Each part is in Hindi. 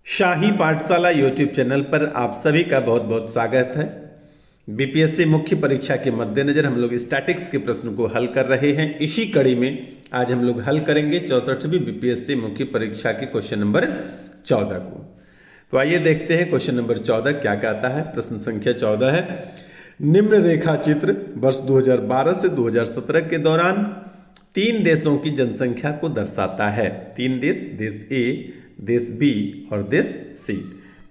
शाही पाठशाला यूट्यूब चैनल पर आप सभी का बहुत बहुत स्वागत है। बीपीएससी मुख्य परीक्षा के मद्देनजर हम लोग स्टैटिक्स के प्रश्न को हल कर रहे हैं। इसी कड़ी में आज हम लोग हल करेंगे 64वीं बीपीएससी मुख्य परीक्षा के क्वेश्चन नंबर 14 को। तो आइए देखते हैं क्वेश्चन नंबर 14 क्या कहता है। प्रश्न संख्या 14 है, निम्न रेखा चित्र वर्ष 2012 से 2017 के दौरान 3 देशों की जनसंख्या को दर्शाता है। 3 देश, देश ए, देश बी और देश सी।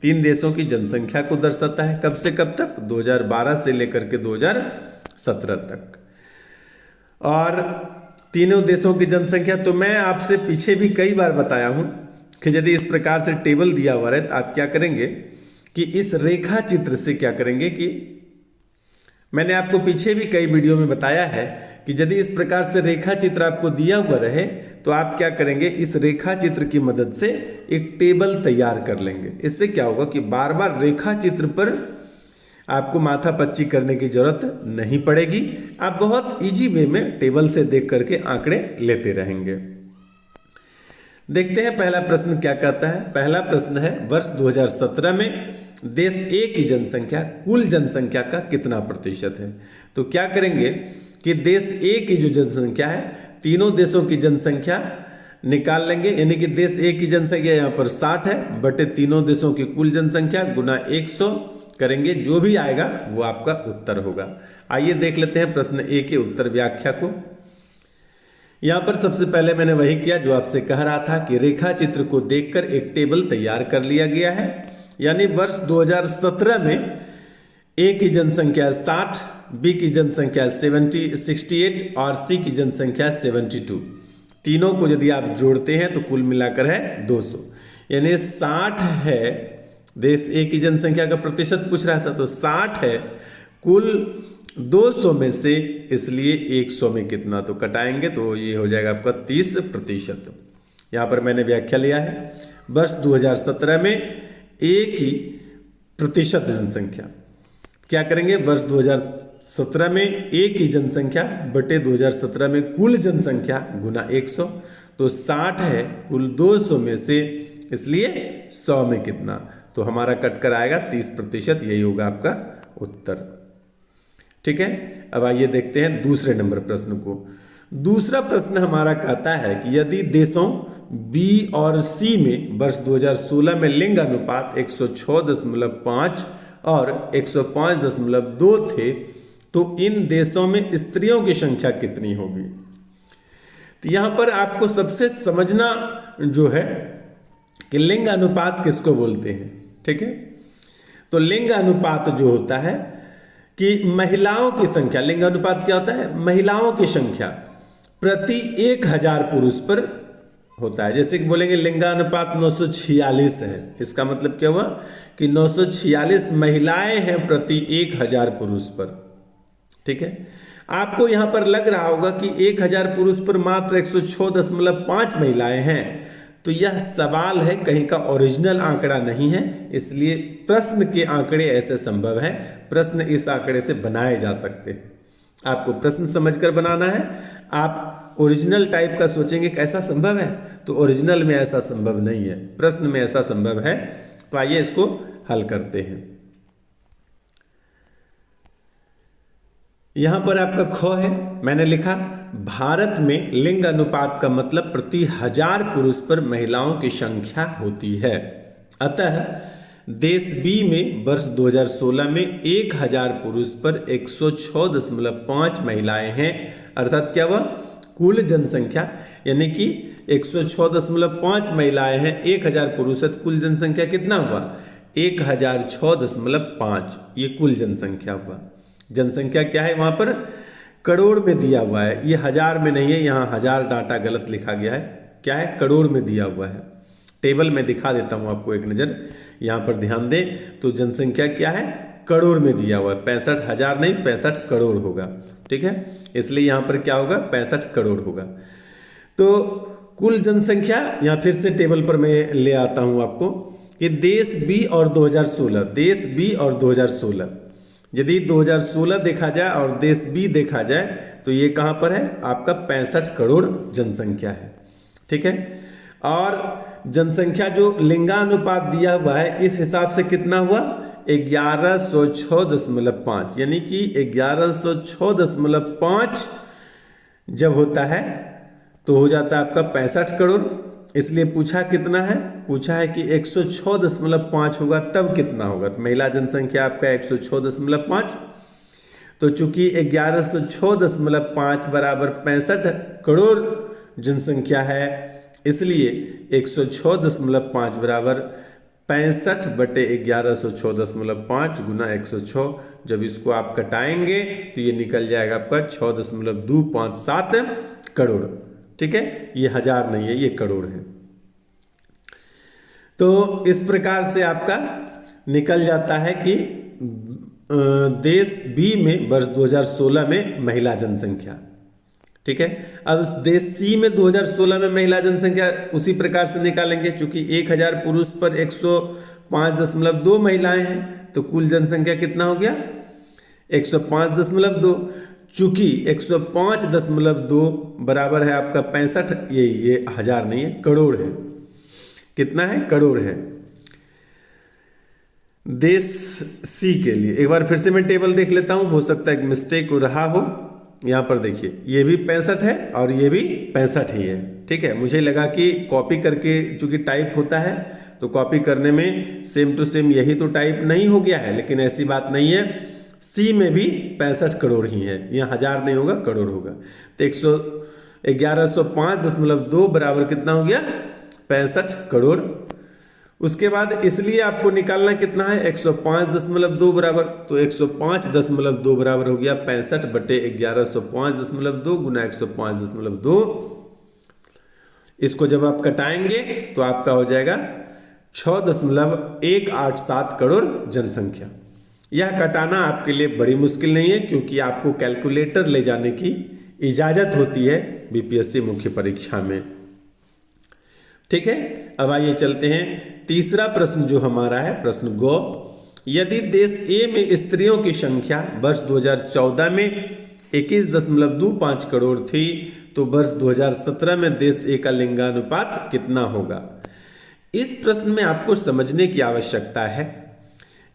3 देशों की जनसंख्या को दर्शाता है। कब से कब तक? 2012 से लेकर के 2017 तक। और तीनों देशों की जनसंख्या तो मैं आपसे पीछे भी कई बार बताया हूं कि यदि इस प्रकार से टेबल दिया हुआ है तो आप क्या करेंगे कि इस रेखा चित्र से क्या करेंगे कि मैंने आपको पीछे भी कई वीडियो में बताया है कि यदि इस प्रकार से रेखा चित्र आपको दिया हुआ रहे तो आप क्या करेंगे, इस रेखा चित्र की मदद से एक टेबल तैयार कर लेंगे। इससे क्या होगा कि बार बार रेखा चित्र पर आपको माथापच्ची करने की जरूरत नहीं पड़ेगी। आप बहुत इजी वे में टेबल से देख करके आंकड़े लेते रहेंगे। देखते हैं पहला प्रश्न क्या कहता है। पहला प्रश्न है, वर्ष 2017 में देश ए की जनसंख्या कुल जनसंख्या का कितना प्रतिशत है। तो क्या करेंगे कि देश ए की जो जनसंख्या है, तीनों देशों की जनसंख्या निकाल लेंगे। यानी कि देश ए की जनसंख्या यहाँ पर 60 है बटे तीनों देशों की कुल जनसंख्या गुना 100 करेंगे। जो भी आएगा वो आपका उत्तर होगा। आइए देख लेते हैं प्रश्न ए के उत्तर व्याख्या को। यहाँ पर सबसे पहले मैंने वही किया जो आपसे कह रहा था कि रेखा चित्र को देखकर एक टेबल तैयार कर लिया गया है। यानी वर्ष 2017 में ए की जनसंख्या 60, बी की जनसंख्या 68 और सी की जनसंख्या 72। तीनों को यदि आप जोड़ते हैं तो कुल मिलाकर है 200। यानी 60 है, देश ए की जनसंख्या का प्रतिशत पूछ रहा था तो 60 है कुल 200 में से, इसलिए 100 में कितना तो कटाएंगे तो ये हो जाएगा आपका 30%। यहाँ पर मैंने व्याख्या लिया है वर्ष 2017 में ए की प्रतिशत जनसंख्या। क्या करेंगे, वर्ष 2017 में ए की जनसंख्या बटे 2017 में कुल जनसंख्या गुना 100। तो 60 है कुल 200 में से, इसलिए 100 में कितना, तो हमारा कट कर आएगा 30%। यही होगा आपका उत्तर। ठीक है, अब आइए देखते हैं दूसरे नंबर प्रश्न को। दूसरा प्रश्न हमारा कहता है कि यदि देशों बी और सी में वर्ष 2016 में लिंग अनुपात 106.5 और 105.2 थे तो इन देशों में स्त्रियों की संख्या कितनी होगी। तो यहां पर आपको सबसे समझना जो है कि लिंग अनुपात किसको बोलते हैं। ठीक है, तो लिंग अनुपात जो होता है कि महिलाओं की संख्या, लिंग अनुपात क्या होता है, महिलाओं की संख्या प्रति 1000 पुरुष पर होता है। जैसे कि बोलेंगे लिंगानुपात 946 है, इसका मतलब क्या हुआ कि 946 महिलाएं हैं प्रति 1000 पुरुष पर। ठीक है, आपको यहां पर लग रहा होगा कि 1000 पुरुष पर मात्र 106.5 महिलाएं हैं, तो यह सवाल है, कहीं का ओरिजिनल आंकड़ा नहीं है। इसलिए प्रश्न के आंकड़े ऐसे संभव है, प्रश्न इस आंकड़े से बनाए जा सकते हैं। आपको प्रश्न समझकर बनाना है। आप ओरिजिनल टाइप का सोचेंगे कैसा संभव है, तो ओरिजिनल में ऐसा संभव नहीं है, प्रश्न में ऐसा संभव है। तो आइए इसको हल करते हैं। यहां पर आपका ख है, मैंने लिखा भारत में लिंग अनुपात का मतलब प्रति 1000 पुरुष पर महिलाओं की संख्या होती है। अतः देश बी में वर्ष 2016 में 1000 पुरुष पर 106.5 महिलाएं हैं। अर्थात क्या हुआ, कुल जनसंख्या यानी कि 106.5 महिलाएं हैं, 1000 पुरुष है, कुल जनसंख्या कितना हुआ 1006.5। ये कुल जनसंख्या हुआ। जनसंख्या क्या है वहां पर करोड़ में दिया हुआ है, ये हजार में नहीं है, यहाँ हजार डाटा गलत लिखा गया है। क्या है, करोड़ में दिया हुआ है। टेबल में दिखा देता हूं आपको एक नज़र, यहाँ पर ध्यान दे। तो जनसंख्या क्या है, करोड़ में दिया हुआ है, 65,000 नहीं 65 करोड़ होगा। ठीक है, इसलिए यहाँ पर क्या होगा 65 करोड़ होगा। तो कुल जनसंख्या यहाँ फिर से टेबल पर मैं ले आता हूँ आपको कि देश बी और 2016, देश बी और 2016, यदि 2016 देखा जाए और देश बी देखा जाए तो ये कहाँ पर है आपका 65 करोड़ जनसंख्या है। ठीक है, और जनसंख्या जो लिंगानुपात दिया हुआ है इस हिसाब से कितना हुआ 1106.5, यानी कि 1106.5 जब होता है तो हो जाता है आपका 65 करोड़। इसलिए पूछा कितना है, पूछा है कि 106.5 होगा तब कितना होगा। तो महिला जनसंख्या आपका 106.5, तो चूंकि 1106.5 बराबर 65 करोड़ जनसंख्या है, इसलिए 106.5 बराबर 65/1106.5 गुना 106। जब इसको आप कटाएंगे तो ये निकल जाएगा आपका 6.257 करोड़। ठीक है, ये हजार नहीं है, ये करोड़ है। तो इस प्रकार से आपका निकल जाता है कि देश बी में वर्ष 2016 में महिला जनसंख्या। ठीक है, अब देश सी में 2016 में महिला जनसंख्या उसी प्रकार से निकालेंगे। चूंकि 1000 पुरुष पर 105.2 महिलाएं हैं, तो कुल जनसंख्या कितना हो गया 105.2। चूंकि 105.2 बराबर है आपका 65, ये हजार नहीं है, करोड़ है। कितना है, करोड़ है देश सी के लिए। एक बार फिर से मैं टेबल देख लेता हूं, हो सकता है एक मिस्टेक हो रहा हो। यहाँ पर देखिए, ये भी 65 है और ये भी 65 ही है। ठीक है, मुझे लगा कि कॉपी करके चूंकि टाइप होता है तो कॉपी करने में सेम टू सेम यही तो टाइप नहीं हो गया है, लेकिन ऐसी बात नहीं है। सी में भी 65 करोड़ ही है, यहाँ हजार नहीं होगा, करोड़ होगा। तो 1105.2 बराबर कितना हो गया 65 करोड़। उसके बाद इसलिए आपको निकालना कितना है 105.2 बराबर, तो 105.2 बराबर हो गया 65/1105.2 गुना 105.2। इसको जब आप कटाएंगे तो आपका हो जाएगा 6.187 करोड़ जनसंख्या। यह कटाना आपके लिए बड़ी मुश्किल नहीं है, क्योंकि आपको कैलकुलेटर ले जाने की इजाजत होती है बीपीएससी मुख्य परीक्षा में। ठीक है, अब आइए चलते हैं तीसरा प्रश्न जो हमारा है, प्रश्न गो। यदि देश ए में स्त्रियों की संख्या वर्ष 2014 में 21.25 करोड़ थी, तो वर्ष 2017 में देश ए का लिंगानुपात कितना होगा। इस प्रश्न में आपको समझने की आवश्यकता है।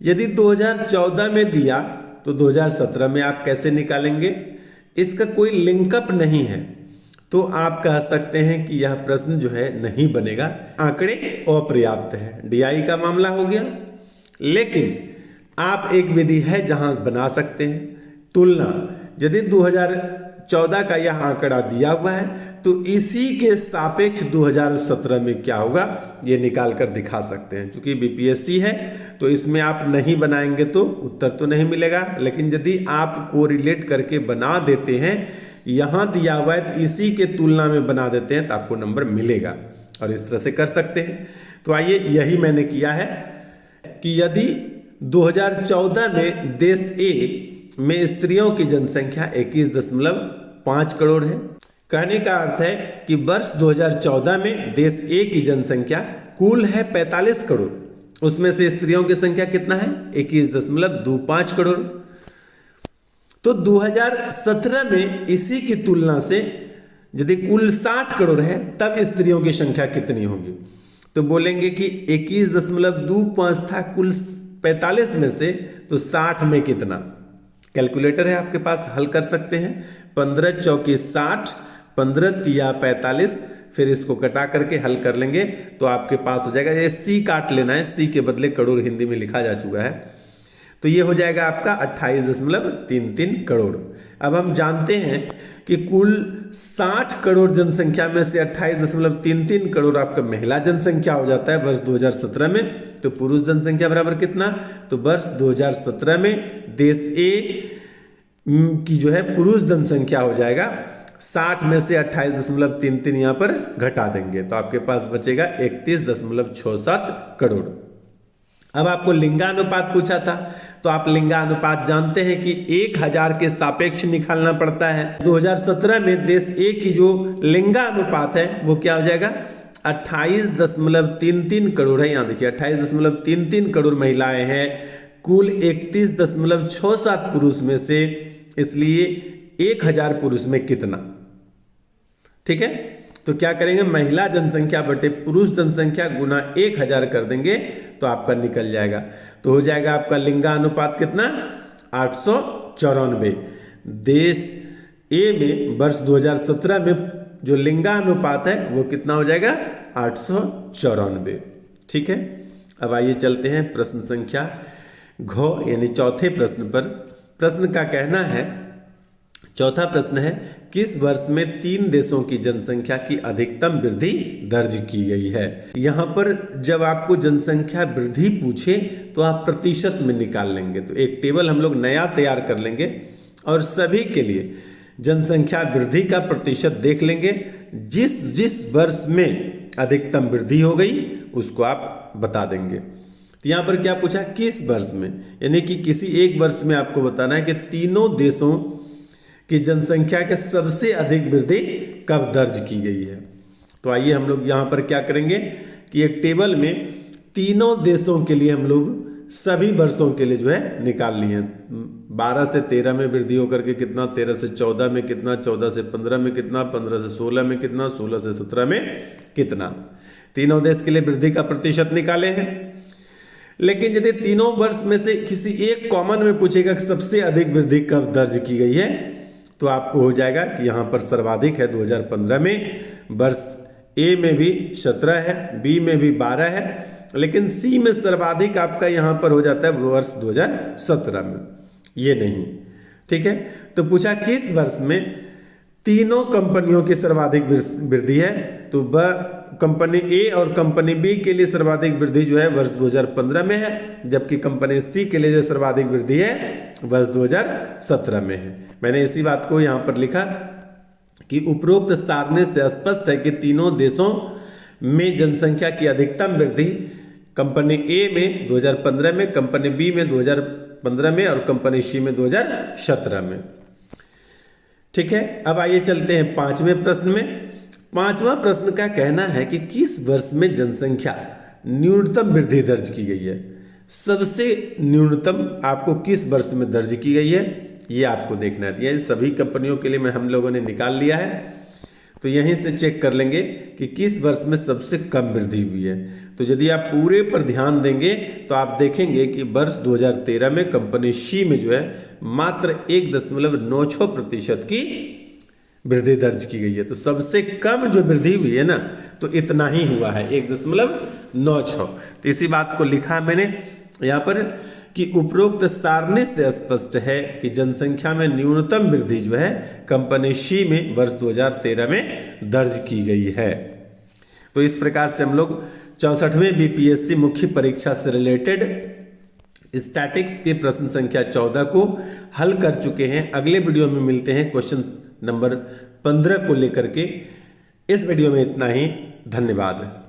यदि 2014 में दिया तो 2017 में आप कैसे निकालेंगे, इसका कोई लिंकअप नहीं है, तो आप कह सकते हैं कि यह प्रश्न जो है नहीं बनेगा, आंकड़े अपर्याप्त है, डीआई का मामला हो गया। लेकिन आप एक विधि है जहां बना सकते हैं तुलना। यदि 2014 का यह आंकड़ा दिया हुआ है तो इसी के सापेक्ष 2017 में क्या होगा ये निकाल कर दिखा सकते हैं। क्योंकि बीपीएससी है तो इसमें आप नहीं बनाएंगे तो उत्तर तो नहीं मिलेगा, लेकिन यदि आप कोरिलेट करके बना देते हैं, यहाँ दिया हुआ है तो इसी के तुलना में बना देते हैं तो आपको नंबर मिलेगा, और इस तरह से कर सकते हैं। तो आइए, यही मैंने किया है कि यदि 2014 में देश ए में स्त्रियों की जनसंख्या 21.5 करोड़ है, कहने का अर्थ है कि वर्ष 2014 में देश ए की जनसंख्या कुल है 45 करोड़, उसमें से स्त्रियों की संख्या कितना है 21.25 करोड़। तो 2017 में इसी की तुलना से यदि कुल 60 करोड़ है तब स्त्रियों की संख्या कितनी होगी, तो बोलेंगे कि 21.25 था कुल 45 में से, तो 60 में कितना। कैलकुलेटर है आपके पास, हल कर सकते हैं। 15 चौकी 60, 15 तिया 45, फिर इसको कटा करके हल कर लेंगे तो आपके पास हो जाएगा, ये सी काट लेना है, सी के बदले करोड़ हिंदी में लिखा जा चुका है, तो ये हो जाएगा आपका 28.33 करोड़। अब हम जानते हैं कि कुल 60 करोड़ जनसंख्या में से 28.33 करोड़ आपका महिला जनसंख्या हो जाता है वर्ष 2017 में। तो पुरुष जनसंख्या बराबर कितना, तो वर्ष 2017 में देश ए की जो है पुरुष जनसंख्या हो जाएगा 60 में से 28.33 यहाँ पर घटा देंगे तो आपके पास बचेगा 31.67 करोड़। अब आपको लिंगानुपात पूछा था, तो आप लिंगानुपात जानते हैं कि 1000 के सापेक्ष निकालना पड़ता है। 2017 में देश ए की जो लिंगानुपात है वो क्या हो जाएगा 28.33 करोड़ है। यहाँ देखिए 28.33 करोड़ महिलाएं हैं, कुल 31.67 पुरुष में से, इसलिए 1000 पुरुष में कितना। ठीक है, तो क्या करेंगे, महिला जनसंख्या बटे पुरुष जनसंख्या गुना 1000 कर देंगे तो आपका निकल जाएगा। तो हो जाएगा आपका लिंगानुपात कितना, 894। देश ए में वर्ष 2017 में जो लिंगानुपात है वो कितना हो जाएगा, 894। ठीक है, अब आइए चलते हैं प्रश्न संख्या घ यानी चौथे प्रश्न पर। प्रश्न का कहना है, चौथा प्रश्न है, किस वर्ष में 3 देशों की जनसंख्या की अधिकतम वृद्धि दर्ज की गई है। यहाँ पर जब आपको जनसंख्या वृद्धि पूछे तो आप प्रतिशत में निकाल लेंगे। तो एक टेबल हम लोग नया तैयार कर लेंगे और सभी के लिए जनसंख्या वृद्धि का प्रतिशत देख लेंगे। जिस जिस वर्ष में अधिकतम वृद्धि हो गई उसको आप बता देंगे। तो यहाँ पर क्या पूछा, किस वर्ष में, यानी कि किसी एक वर्ष में आपको बताना है कि तीनों देशों की जनसंख्या के सबसे अधिक वृद्धि कब दर्ज की गई है। तो आइए हम लोग यहाँ पर क्या करेंगे कि एक टेबल में तीनों देशों के लिए हम लोग सभी वर्षों के लिए जो है निकाल लिए हैं। 12 से 13 में वृद्धि होकर के कितना, 13 से 14 में कितना, 14 से 15 में कितना, 15 से 16 में कितना, 16 से 17 में कितना, तीनों देश के लिए वृद्धि का प्रतिशत निकाले हैं। लेकिन यदि तीनों वर्ष में से किसी एक कॉमन में पूछेगा कि सबसे अधिक वृद्धि कब दर्ज की गई है, तो आपको हो जाएगा कि यहाँ पर सर्वाधिक है 2015 में, वर्ष ए में भी 17 है, बी में भी 12 है, लेकिन सी में सर्वाधिक आपका यहाँ पर हो जाता है वर्ष 2017 में, ये नहीं। ठीक है, तो पूछा किस वर्ष में तीनों कंपनियों की सर्वाधिक वृद्धि है, तो कंपनी ए और कंपनी बी के लिए सर्वाधिक वृद्धि जो है वर्ष 2015 में है, जबकि कंपनी सी के लिए जो सर्वाधिक वृद्धि है वर्ष 2017 में है। मैंने इसी बात को यहाँ पर लिखा कि उपरोक्त सारणी से स्पष्ट है कि तीनों देशों में जनसंख्या की अधिकतम वृद्धि कंपनी ए में 2015 में, कंपनी बी में 2015 में और कंपनी सी में 2017 में। ठीक है, अब आइए चलते हैं 5वें प्रश्न में। 5वां प्रश्न का कहना है कि किस वर्ष में जनसंख्या न्यूनतम वृद्धि दर्ज की गई है। सबसे न्यूनतम आपको किस वर्ष में दर्ज की गई है ये आपको देखना है। ये सभी कंपनियों के लिए हम लोगों ने निकाल लिया है, तो यहीं से चेक कर लेंगे कि किस वर्ष में सबसे कम वृद्धि हुई है। तो यदि आप पूरे पर ध्यान देंगे तो आप देखेंगे कि वर्ष 2013 में कंपनी सी में जो है मात्र 1.96% की वृद्धि दर्ज की गई है। तो सबसे कम जो वृद्धि हुई है ना, तो इतना ही हुआ है, 1.96। तो इसी बात को लिखा है मैंने यहाँ पर कि उपरोक्त सारणी से स्पष्ट है कि जनसंख्या में न्यूनतम वृद्धि जो है कंपनी सी में वर्ष 2013 में दर्ज की गई है। तो इस प्रकार से हम लोग 64वें बीपीएससी मुख्य परीक्षा से रिलेटेड स्टैटिक्स के प्रश्न संख्या 14 को हल कर चुके हैं। अगले वीडियो में मिलते हैं क्वेश्चन नंबर 15 को लेकर के। इस वीडियो में इतना ही, धन्यवाद।